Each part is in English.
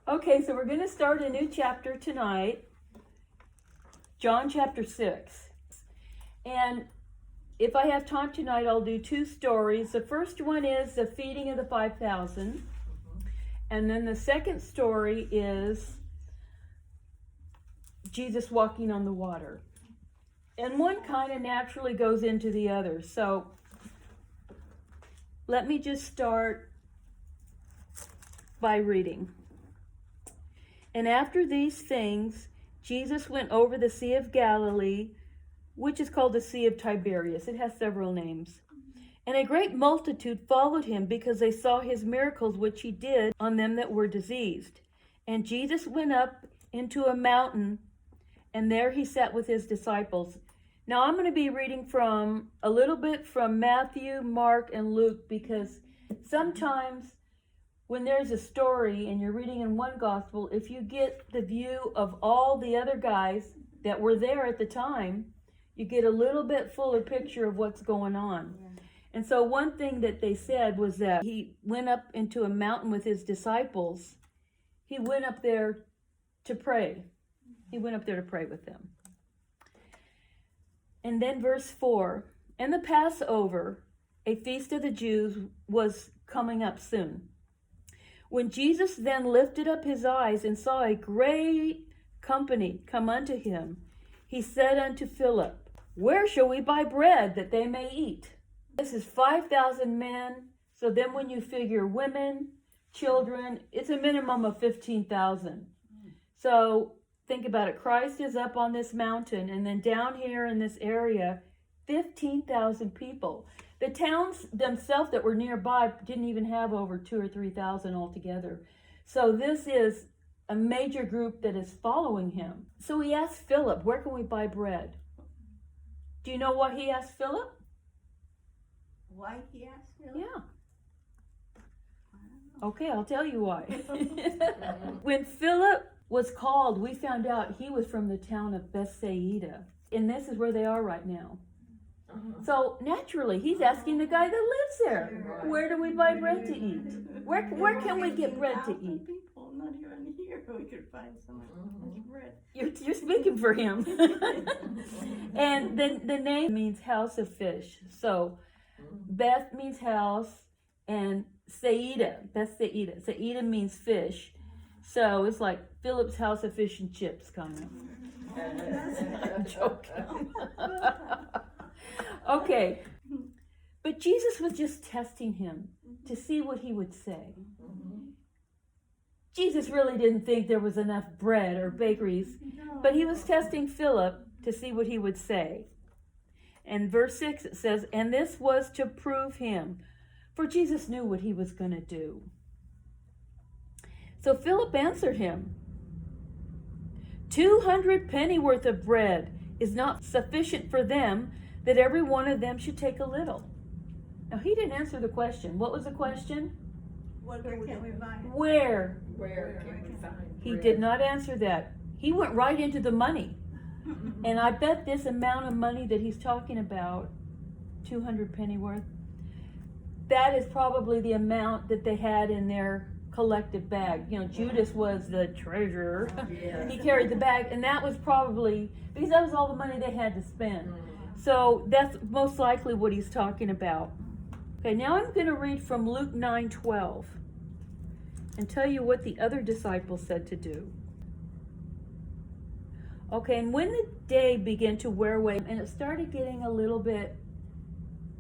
Okay, so we're going to start a new chapter tonight, John chapter 6. And if I have time tonight, I'll do two stories. The first one is the feeding of the 5,000. And then the second story is Jesus walking on the water. And one kind of naturally goes into the other. So let me just start by reading. And after these things, Jesus went over the Sea of Galilee, which is called the Sea of Tiberias. It has several names. And a great multitude followed him because they saw his miracles which he did on them that were diseased. And Jesus went up into a mountain, and there he sat with his disciples. Now I'm going to be reading from a little bit from Matthew, Mark, and Luke, because sometimes when there's a story and you're reading in one gospel, if you get the view of all the other guys that were there at the time, you get a little bit fuller picture of what's going on. Yeah. And so one thing that they said was that he went up into a mountain with his disciples. He went up there to pray. He went up there to pray with them. And then verse 4, and the Passover, a feast of the Jews, was coming up soon. When Jesus then lifted up his eyes and saw a great company come unto him, he said unto Philip, where shall we buy bread that they may eat? This is 5,000 men. So then when you figure women, children, it's a minimum of 15,000. So think about it. Christ is up on this mountain, and then down here in this area, 15,000 people. The towns themselves that were nearby didn't even have over 2,000 or 3,000 altogether. So this is a major group that is following him. So he asked Philip, where can we buy bread? Do you know what he asked Philip? Why he asked Philip? Yeah. Okay, I'll tell you why. When Philip was called, we found out he was from the town of Bethsaida. And this is where they are right now. So naturally, he's asking the guy that lives there, where do we buy bread to eat? Where can we get bread to eat? People, not even here, we could find so much bread. You're speaking for him. And the name means house of fish. So Beth means house, and Saida, Bethsaida. Saida means fish. So it's like Philip's house of fish and chips, kind of. I'm joking. Okay. But Jesus was just testing him to see what he would say. Jesus really didn't think there was enough bread or bakeries, but he was testing Philip to see what he would say. And verse 6, it says, and this was to prove him, for Jesus knew what he was going to do. So Philip answered him, 200 pennyworth of bread is not sufficient for them, that every one of them should take a little. Now he didn't answer the question. What was the question? Where can we buy it? Where? Where can we find bread? He did not answer that. He went right into the money. And I bet this amount of money that he's talking about, 200 pennyworth, that is probably the amount that they had in their collective bag. You know, Judas was the treasurer. Yes. He carried the bag, and that was probably, because that was all the money they had to spend. So that's most likely what he's talking about. Okay, now I'm going to read from Luke 9:12 and tell you what the other disciples said to do. Okay, and when the day began to wear away, and it started getting a little bit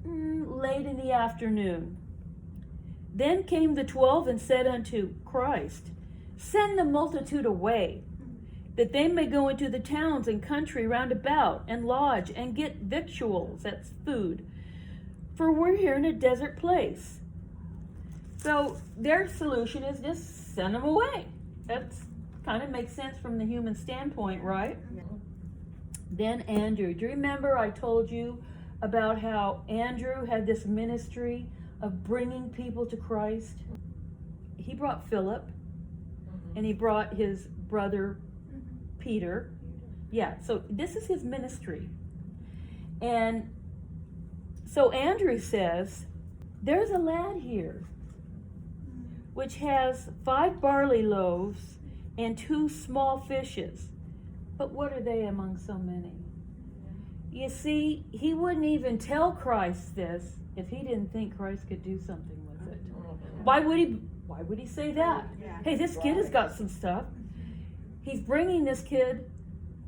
late in the afternoon, then came the 12 and said unto Christ, send the multitude away, that they may go into the towns and country round about, and lodge, and get victuals, that's food, for we're here in a desert place. So their solution is just send them away. That's kind of makes sense from the human standpoint, right? Yeah. Then Andrew, do you remember I told you about how Andrew had this ministry of bringing people to Christ? He brought Philip, and he brought his brother Peter. Yeah, so this is his ministry. And so Andrew says, there's a lad here which has 5 barley loaves and 2 small fishes. But what are they among so many? You see, he wouldn't even tell Christ this if he didn't think Christ could do something with it. Why would he say that? Yeah. Hey, this kid has got some stuff. He's bringing this kid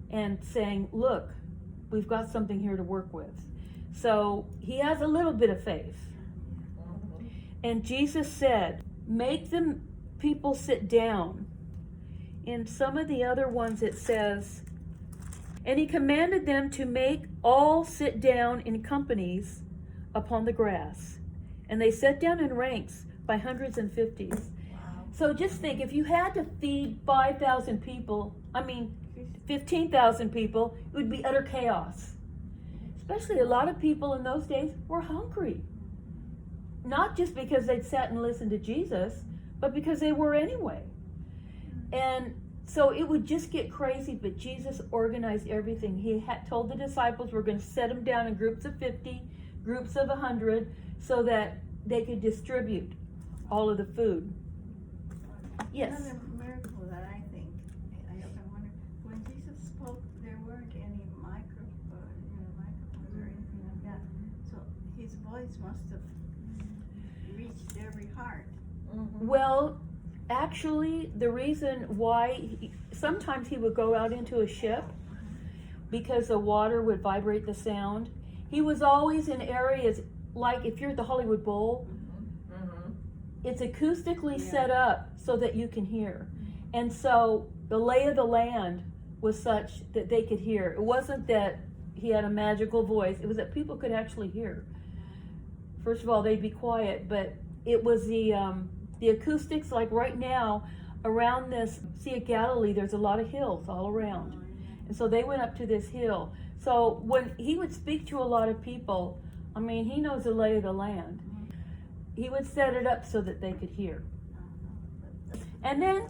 and saying, look, we've got something here to work with. So he has a little bit of faith. And Jesus said, make the people sit down. In some of the other ones it says, and he commanded them to make all sit down in companies upon the grass. And they sat down in ranks by hundreds and fifties. So just think, if you had to feed 15,000 people, it would be utter chaos. Especially a lot of people in those days were hungry. Not just because they'd sat and listened to Jesus, but because they were anyway. And so it would just get crazy, but Jesus organized everything. He had told the disciples we're going to set them down in groups of 50, groups of 100, so that they could distribute all of the food. Yes. Another miracle that I think, I wonder, when Jesus spoke, there weren't any microphones or anything like that. So his voice must have reached every heart. Well, actually, the reason why sometimes he would go out into a ship because the water would vibrate the sound. He was always in areas like if you're at the Hollywood Bowl, it's acoustically set up so that you can hear. And so the lay of the land was such that they could hear. It wasn't that he had a magical voice, it was that people could actually hear. First of all, they'd be quiet, but it was the acoustics, like right now, around this Sea of Galilee, there's a lot of hills all around. And so they went up to this hill. So when he would speak to a lot of people, he knows the lay of the land. He would set it up so that they could hear. And then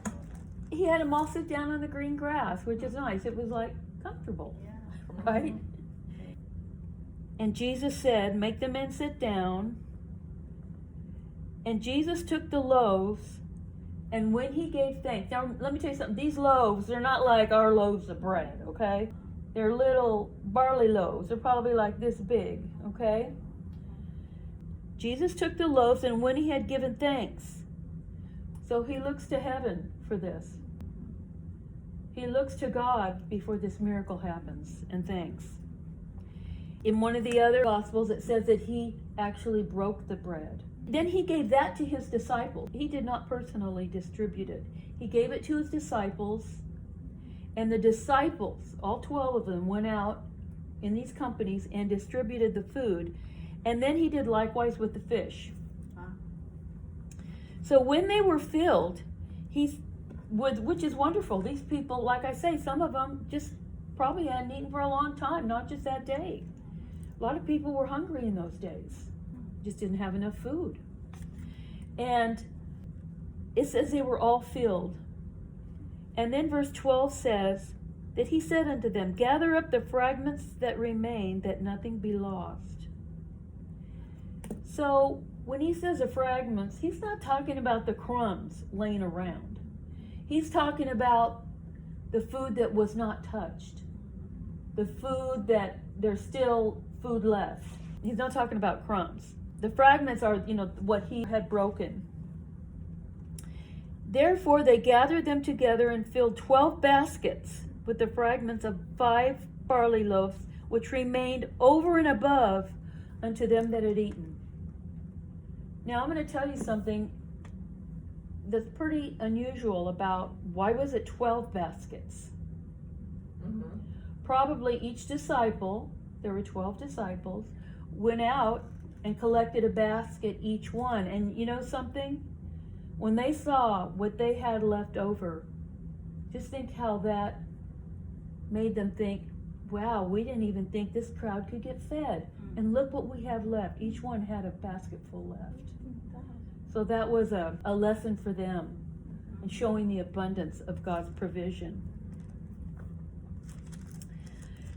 he had them all sit down on the green grass, which is nice. It was like comfortable, right? And Jesus said, make the men sit down. And Jesus took the loaves, and when he gave thanks, now let me tell you something, these loaves, they're not like our loaves of bread, okay? They're little barley loaves. They're probably like this big, okay? Jesus took the loaves, and when he had given thanks, so he looks to heaven for this. He looks to God before this miracle happens, and thanks. In one of the other Gospels, it says that he actually broke the bread. Then he gave that to his disciples. He did not personally distribute it. He gave it to his disciples, and the disciples, all 12 of them, went out in these companies and distributed the food. And then he did likewise with the fish. So when they were filled, which is wonderful. These people, like I say, some of them just probably hadn't eaten for a long time, not just that day. A lot of people were hungry in those days. Just didn't have enough food. And it says they were all filled. And then verse 12 says that he said unto them, gather up the fragments that remain, that nothing be lost. So when he says the fragments, he's not talking about the crumbs laying around. He's talking about the food that was not touched. The food that there's still food left. He's not talking about crumbs. The fragments are, what he had broken. Therefore they gathered them together and filled 12 baskets with the fragments of 5 barley loaves, which remained over and above unto them that had eaten. Now I'm going to tell you something that's pretty unusual about why was it 12 baskets? Probably each disciple, there were 12 disciples, went out and collected a basket each one. And you know something? When they saw what they had left over, just think how that made them think, wow, we didn't even think this crowd could get fed. And look what we have left. Each one had a basket full left. So that was a lesson for them in showing the abundance of God's provision.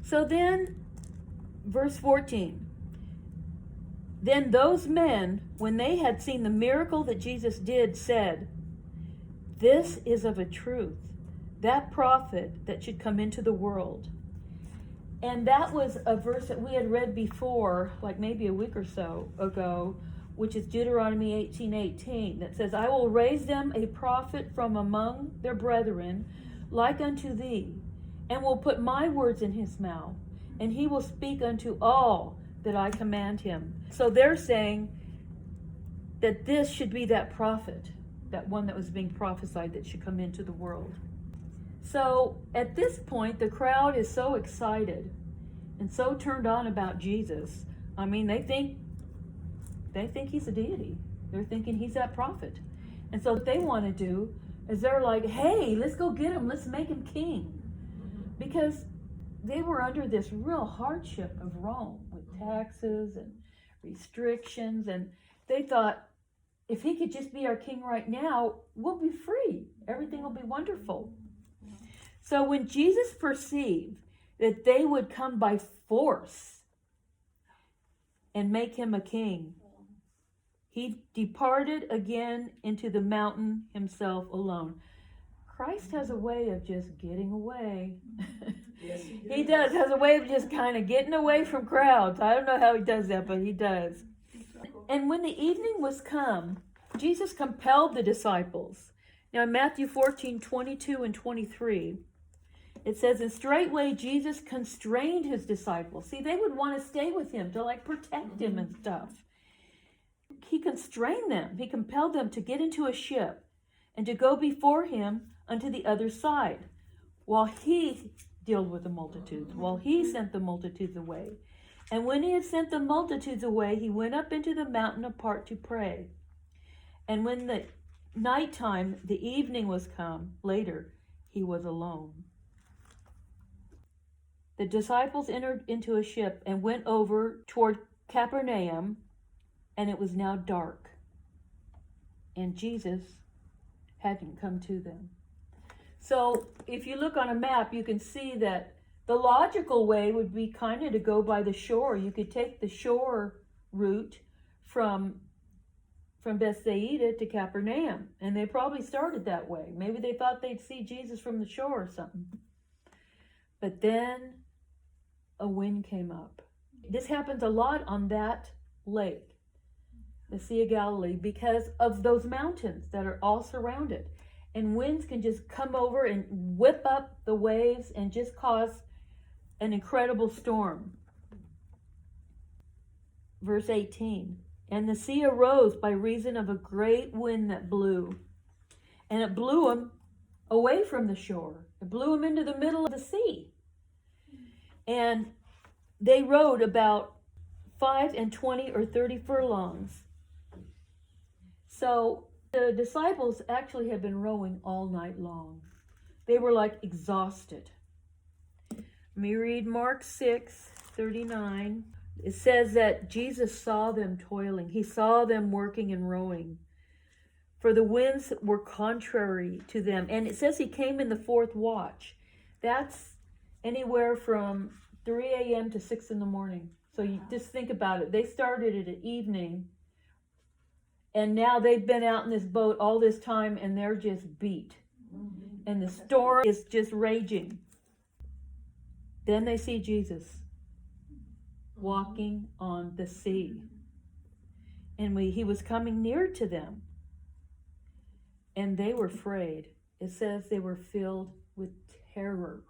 So then, verse 14. Then those men, when they had seen the miracle that Jesus did, said, "This is of a truth, that prophet that should come into the world." And that was a verse that we had read before, like maybe a week or so ago, which is Deuteronomy 18:18, that says, "I will raise them a prophet from among their brethren, like unto thee, and will put my words in his mouth, and he will speak unto all that I command him." So they're saying that this should be that prophet, that one that was being prophesied that should come into the world. So at this point, the crowd is so excited and so turned on about Jesus. I mean, they think he's a deity. They're thinking he's that prophet. And so what they want to do is they're like, "Hey, let's go get him. Let's make him king." Because they were under this real hardship of Rome with taxes and restrictions. And they thought, if he could just be our king right now, we'll be free. Everything will be wonderful. So when Jesus perceived that they would come by force and make him a king, he departed again into the mountain himself alone. Christ has a way of just getting away. Yes, He does, has a way of just kind of getting away from crowds. I don't know how he does that, but he does. And when the evening was come, Jesus compelled the disciples. Now in Matthew 14:22 and 23, it says, "And straightway Jesus constrained his disciples." See, they would want to stay with him to like protect him and stuff. He constrained them. He compelled them to get into a ship and to go before him unto the other side, while he dealt with the multitudes, while he sent the multitudes away. And when he had sent the multitudes away, he went up into the mountain apart to pray. And when the nighttime, the evening was come, later, he was alone. The disciples entered into a ship and went over toward Capernaum, and it was now dark, and Jesus hadn't come to them. So if you look on a map, you can see that the logical way would be kind of to go by the shore. You could take the shore route from Bethsaida to Capernaum, and they probably started that way. Maybe they thought they'd see Jesus from the shore or something. But then a wind came up. This happens a lot on that lake, the Sea of Galilee, because of those mountains that are all surrounded. And winds can just come over and whip up the waves and just cause an incredible storm. Verse 18, "And the sea arose by reason of a great wind that blew, and it blew them away from the shore. It blew them into the middle of the sea. And they rowed about 5 and 20 or 30 furlongs." So the disciples actually had been rowing all night long. They were like exhausted. Let me read Mark 6:39. It says that Jesus saw them toiling. He saw them working and rowing, for the winds were contrary to them. And it says he came in the fourth watch. That's anywhere from 3 a.m. to 6 in the morning. So you just think about it. They started it at evening, and now they've been out in this boat all this time, and they're just beat. And the storm is just raging. Then they see Jesus walking on the sea. And he was coming near to them. And they were afraid. It says they were filled with terror,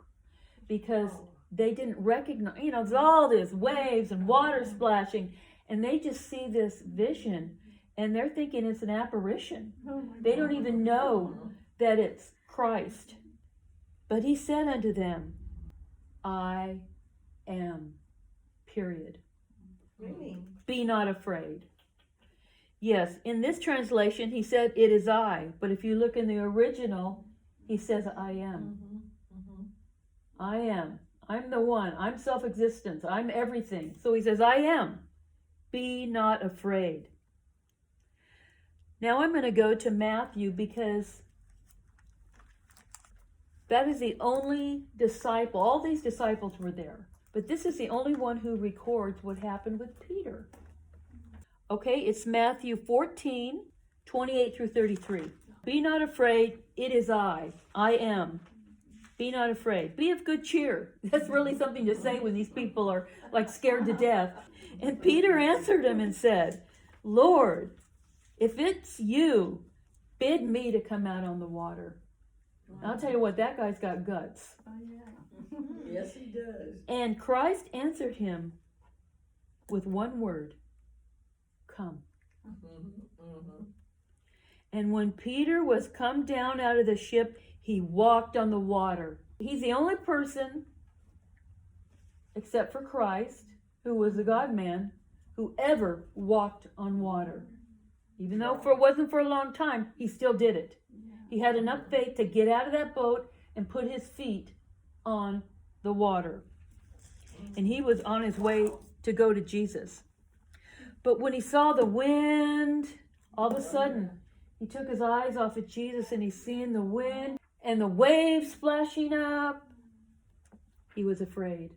because they didn't recognize, there's all this waves and water splashing, and they just see this vision, and they're thinking it's an apparition. They don't even know that it's Christ. But he said unto them, "I am, period. Really? Be not afraid." Yes, in this translation, he said, "It is I." But if you look in the original, he says, "I am." I am. I'm the one. I'm self-existence. I'm everything. So he says, "I am. Be not afraid." Now I'm going to go to Matthew, because that is the only disciple. All these disciples were there, but this is the only one who records what happened with Peter. Okay, it's Matthew 14, 28 through 33. Be not afraid, it is I am. Be not afraid. Be of good cheer. That's really something to say when these people are like scared to death. And Peter answered him and said, Lord, if it's you, bid me to come out on the water. I'll tell you what, that guy's got guts. Oh, yeah. Yes, he does. And Christ answered him with one word, come. And when Peter was come down out of the ship, he walked on the water. He's the only person, except for Christ, who was the God-man, who ever walked on water. Even though it wasn't for a long time, he still did it. He had enough faith to get out of that boat and put his feet on the water. And he was on his way to go to Jesus. But when he saw the wind, all of a sudden, he took his eyes off of Jesus and he's seeing the wind and the waves splashing up. He was afraid.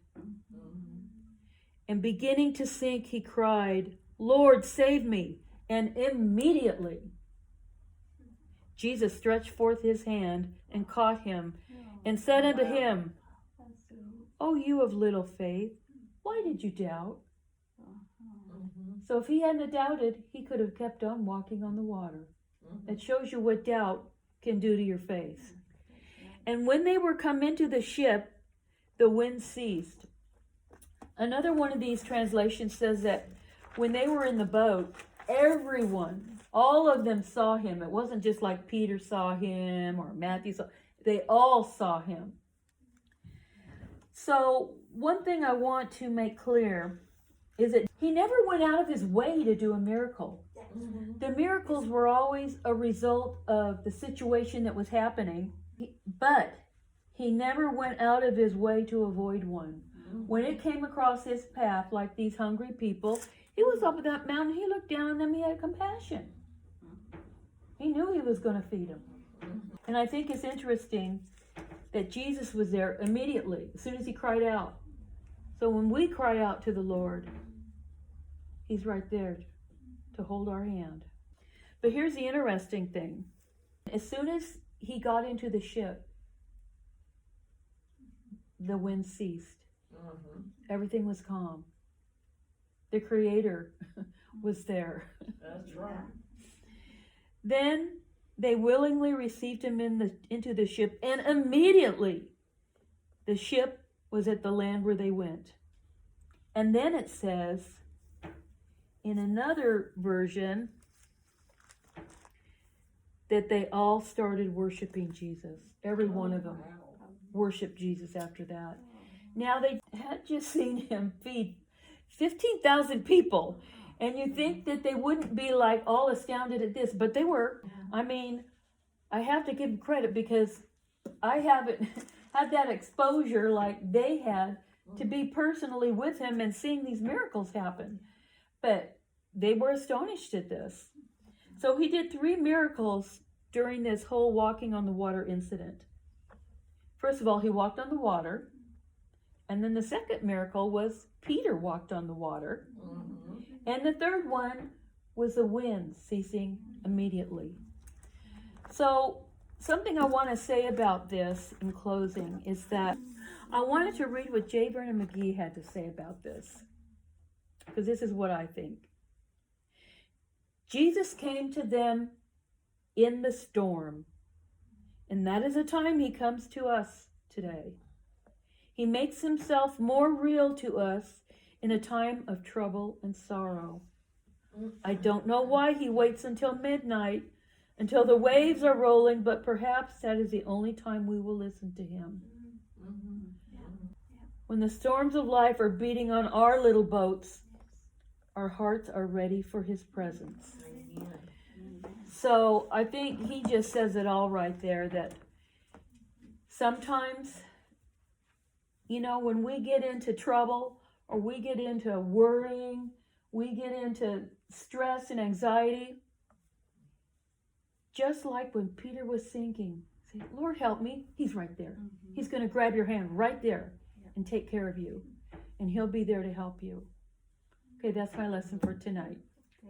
And beginning to sink, he cried, Lord, save me. And immediately, Jesus stretched forth his hand and caught him and said unto him, O you of little faith, why did you doubt? So if he hadn't doubted, he could have kept on walking on the water. That shows you what doubt can do to your faith. And when they were come into the ship, the wind ceased. Another one of these translations says that when they were in the boat, everyone, all of them saw him. It wasn't just like Peter saw him or Matthew saw. They all saw him. So one thing I want to make clear is that he never went out of his way to do a miracle. The miracles were always a result of the situation that was happening, but he never went out of his way to avoid one. When it came across his path, like these hungry people, he was up at that mountain, he looked down on them, he had compassion. He knew he was going to feed them. And I think it's interesting that Jesus was there immediately, as soon as he cried out. So when we cry out to the Lord, he's right there to hold our hand. But here's the interesting thing. As soon as he got into the ship, the wind ceased. Everything was calm. The Creator was there. That's right. Then they willingly received him into the ship, and immediately the ship was at the land where they went. And then it says, in another version, that they all started worshiping Jesus. Every one of them worshiped Jesus after that. Now they had just seen him feed 15,000 people. And you think that they wouldn't be like all astounded at this, but they were. I mean, I have to give them credit because I haven't had that exposure like they had to be personally with him and seeing these miracles happen. But they were astonished at this. So he did 3 miracles during this whole walking on the water incident. First of all, he walked on the water. And then the second miracle was Peter walked on the water. And the third one was the wind ceasing immediately. So something I want to say about this in closing is that I wanted to read what J. Vernon McGee had to say about this, because this is what I think. Jesus came to them in the storm, and that is the time he comes to us today. He makes himself more real to us in a time of trouble and sorrow. I don't know why he waits until midnight, until the waves are rolling, but perhaps that is the only time we will listen to him. When the storms of life are beating on our little boats, our hearts are ready for his presence. So I think he just says it all right there, that sometimes, you know, when we get into trouble or we get into worrying, we get into stress and anxiety, just like when Peter was sinking, say, Lord, help me. He's right there. He's going to grab your hand right there and take care of you. And he'll be there to help you. Okay, that's my lesson for tonight.